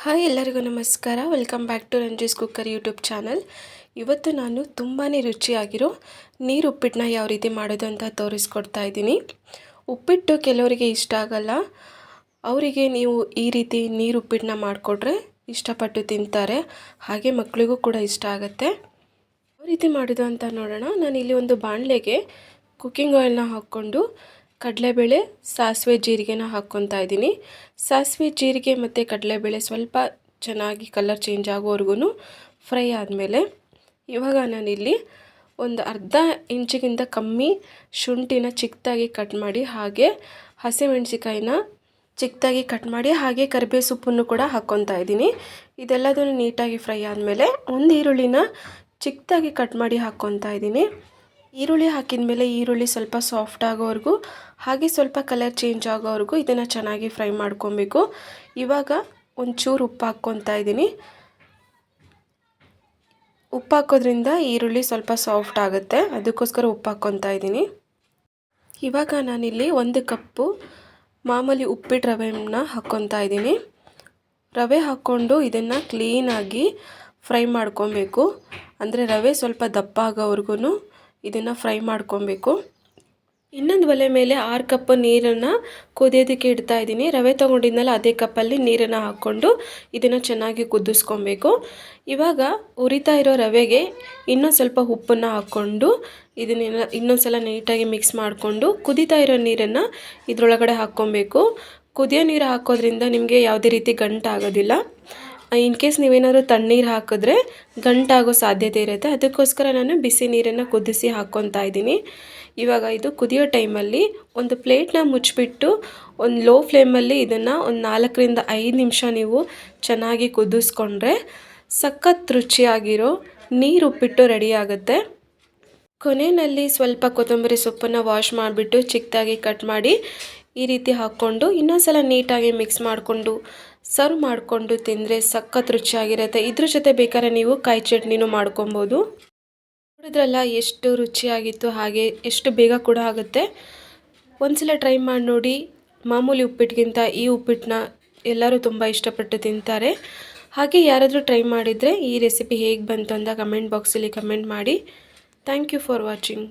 Hi ಎಲ್ಲರಿಗೂ ನಮಸ್ಕಾರ. Welcome back to Ranjee's cooker YouTube channel. ಇವತ್ತು ನಾನು ತುಂಬಾ ರುಚಿಯಾಗಿರೋ ನೀರು ಉಪ್ಪಿಟ್ಟನ್ನ ಯಾವ ರೀತಿ ಮಾಡೋದು ಅಂತ ತೋರಿಸ್ಕೊಡ್ತಾ ಇದ್ದೀನಿ. ಉಪ್ಪಿಟ್ಟು ಕೆಲವರಿಗೆ ಇಷ್ಟ ಆಗಲ್ಲ, ಅವರಿಗೆ ನೀವು ಈ ರೀತಿ ನೀರು ಉಪ್ಪಿಟ್ಟನ್ನ ಮಾಡಿಕೊಟ್ರೆ ಇಷ್ಟಪಟ್ಟು ತಿಂತಾರೆ, ಹಾಗೆ ಮಕ್ಕಳಿಗೂ ಕೂಡ ಇಷ್ಟ ಆಗುತ್ತೆ. ಯಾವ ರೀತಿ ಮಾಡೋದು ಅಂತ ನೋಡೋಣ. ನಾನಿಲ್ಲಿ ಒಂದು ಬಾಣಲೆಗೆ ಕುಕ್ಕಿಂಗ್ ಆಯಿಲ್ನ ಹಾಕ್ಕೊಂಡು ಕಡಲೆಬೇಳೆ, ಸಾಸಿವೆ, ಜೀರಿಗೆನ ಹಾಕ್ಕೊತಾ ಇದ್ದೀನಿ. ಸಾಸಿವೆ, ಜೀರಿಗೆ ಮತ್ತು ಕಡಲೆಬೇಳೆ ಸ್ವಲ್ಪ ಚೆನ್ನಾಗಿ ಕಲರ್ ಚೇಂಜ್ ಆಗೋವರೆಗೂ ಫ್ರೈ ಆದಮೇಲೆ ಇವಾಗ ನಾನಿಲ್ಲಿ ಒಂದು ಅರ್ಧ ಇಂಚಿಗಿಂತ ಕಮ್ಮಿ ಶುಂಠಿನ ಚಿಕ್ಕದಾಗಿ ಕಟ್ ಮಾಡಿ, ಹಾಗೆ ಹಸಿಮೆಣಸಿಕಾಯಿನ ಚಿಕ್ಕದಾಗಿ ಕಟ್ ಮಾಡಿ, ಹಾಗೆ ಕರಿಬೇವು ಸೊಪ್ಪನ್ನು ಕೂಡ ಹಾಕ್ಕೊತಾ ಇದ್ದೀನಿ. ಇದೆಲ್ಲದನ್ನು ನೀಟಾಗಿ ಫ್ರೈ ಆದಮೇಲೆ ಒಂದು ಈರುಳ್ಳಿನ ಚಿಕ್ಕದಾಗಿ ಕಟ್ ಮಾಡಿ ಹಾಕ್ಕೊತಾ ಇದ್ದೀನಿ. ಈರುಳ್ಳಿ ಹಾಕಿದ ಮೇಲೆ ಈರುಳ್ಳಿ ಸ್ವಲ್ಪ ಸಾಫ್ಟ್ ಆಗೋವರೆಗೂ, ಹಾಗೆ ಸ್ವಲ್ಪ ಕಲರ್ ಚೇಂಜ್ ಆಗೋವರೆಗೂ ಇದನ್ನು ಚೆನ್ನಾಗಿ ಫ್ರೈ ಮಾಡ್ಕೊಬೇಕು. ಇವಾಗ ಒಂಚೂರು ಉಪ್ಪು ಹಾಕ್ಕೊತಾ ಇದ್ದೀನಿ. ಉಪ್ಪು ಹಾಕೋದ್ರಿಂದ ಈರುಳ್ಳಿ ಸ್ವಲ್ಪ ಸಾಫ್ಟ್ ಆಗುತ್ತೆ, ಅದಕ್ಕೋಸ್ಕರ ಉಪ್ಪು ಹಾಕ್ಕೊತಾ ಇದ್ದೀನಿ. ಇವಾಗ ನಾನಿಲ್ಲಿ 1 ಕಪ್ಪು ಮಾಮೂಲಿ ಉಪ್ಪಿಟ್ಟು ರವೆನ ಹಾಕ್ಕೊತಾ ಇದ್ದೀನಿ. ರವೆ ಹಾಕ್ಕೊಂಡು ಇದನ್ನು ಕ್ಲೀನಾಗಿ ಫ್ರೈ ಮಾಡ್ಕೊಬೇಕು. ಅಂದರೆ ರವೆ ಸ್ವಲ್ಪ ದಪ್ಪ ಆಗೋವರೆಗೂ ಇದನ್ನು ಫ್ರೈ ಮಾಡ್ಕೊಬೇಕು. ಇನ್ನೊಂದು ಒಲೆ ಮೇಲೆ 6 ಕಪ್ ನೀರನ್ನು ಕುದಿಯೋದಕ್ಕೆ ಇಡ್ತಾ ಇದ್ದೀನಿ. ರವೆ ತೊಗೊಂಡಿದ್ನಲ್ಲ ಅದೇ ಕಪ್ಪಲ್ಲಿ ನೀರನ್ನು ಹಾಕ್ಕೊಂಡು ಇದನ್ನು ಚೆನ್ನಾಗಿ ಕುದಿಸ್ಕೊಬೇಕು. ಇವಾಗ ಉರಿತಾ ಇರೋ ರವೆಗೆ ಇನ್ನೊಂದು ಸ್ವಲ್ಪ ಉಪ್ಪನ್ನು ಹಾಕ್ಕೊಂಡು ಇದನ್ನೆಲ್ಲ ಇನ್ನೊಂದು ಸಲ ನೀಟಾಗಿ ಮಿಕ್ಸ್ ಮಾಡಿಕೊಂಡು ಕುದೀತಾ ಇರೋ ನೀರನ್ನು ಇದರೊಳಗಡೆ ಹಾಕ್ಕೊಬೇಕು. ಕುದಿಯೋ ನೀರು ಹಾಕೋದ್ರಿಂದ ನಿಮಗೆ ಯಾವುದೇ ರೀತಿ ಗಂಟಾಗೋದಿಲ್ಲ. ಇನ್ ಕೇಸ್ ನೀವೇನಾದರೂ ತಣ್ಣೀರು ಹಾಕಿದ್ರೆ ಗಂಟಾಗೋ ಸಾಧ್ಯತೆ ಇರುತ್ತೆ, ಅದಕ್ಕೋಸ್ಕರ ನಾನು ಬಿಸಿ ನೀರನ್ನು ಕುದಿಸಿ ಹಾಕ್ಕೊತಾ ಇದ್ದೀನಿ. ಇವಾಗ ಇದು ಕುದಿಯೋ ಟೈಮಲ್ಲಿ ಒಂದು ಪ್ಲೇಟ್ನ ಮುಚ್ಚಿಬಿಟ್ಟು ಒಂದು ಲೋ ಫ್ಲೇಮಲ್ಲಿ ಇದನ್ನು ಒಂದು 4ರಿಂದ 5 ನಿಮಿಷ ನೀವು ಚೆನ್ನಾಗಿ ಕುದಿಸ್ಕೊಂಡ್ರೆ ಸಖತ್ ರುಚಿಯಾಗಿರೋ ನೀರು ಉಪ್ಪಿಟ್ಟು ರೆಡಿ ಆಗುತ್ತೆ. ಕೊನೆಯಲ್ಲಿ ಸ್ವಲ್ಪ ಕೊತ್ತಂಬರಿ ಸೊಪ್ಪನ್ನು ವಾಶ್ ಮಾಡಿಬಿಟ್ಟು ಚಿಕ್ಕದಾಗಿ ಕಟ್ ಮಾಡಿ ಈ ರೀತಿ ಹಾಕ್ಕೊಂಡು ಇನ್ನೊಂದು ಸಲ ನೀಟಾಗಿ ಮಿಕ್ಸ್ ಮಾಡಿಕೊಂಡು ಸರ್ವ್ ಮಾಡಿಕೊಂಡು ತಿಂದರೆ ಸಖತ್ ರುಚಿಯಾಗಿರುತ್ತೆ. ಇದ್ರ ಜೊತೆ ಬೇಕಾದ್ರೆ ನೀವು ಕಾಯಿ ಚಟ್ನಿನೂ ಮಾಡ್ಕೊಬೋದು. ನೋಡಿದ್ರಲ್ಲ ಎಷ್ಟು ರುಚಿಯಾಗಿತ್ತು, ಹಾಗೆ ಎಷ್ಟು ಬೇಗ ಕೂಡ ಆಗುತ್ತೆ. ಒಂದ್ಸಲ ಟ್ರೈ ಮಾಡಿ ನೋಡಿ. ಮಾಮೂಲಿ ಉಪ್ಪಿಟ್ಟಿಗಿಂತ ಈ ಉಪ್ಪಿಟ್ಟನ್ನ ಎಲ್ಲರೂ ತುಂಬ ಇಷ್ಟಪಟ್ಟು ತಿಂತಾರೆ. ಹಾಗೆ ಯಾರಾದರೂ ಟ್ರೈ ಮಾಡಿದರೆ ಈ ರೆಸಿಪಿ ಹೇಗೆ ಬಂತು ಅಂತ ಕಮೆಂಟ್ ಬಾಕ್ಸಲ್ಲಿ ಕಮೆಂಟ್ ಮಾಡಿ. Thank you for watching.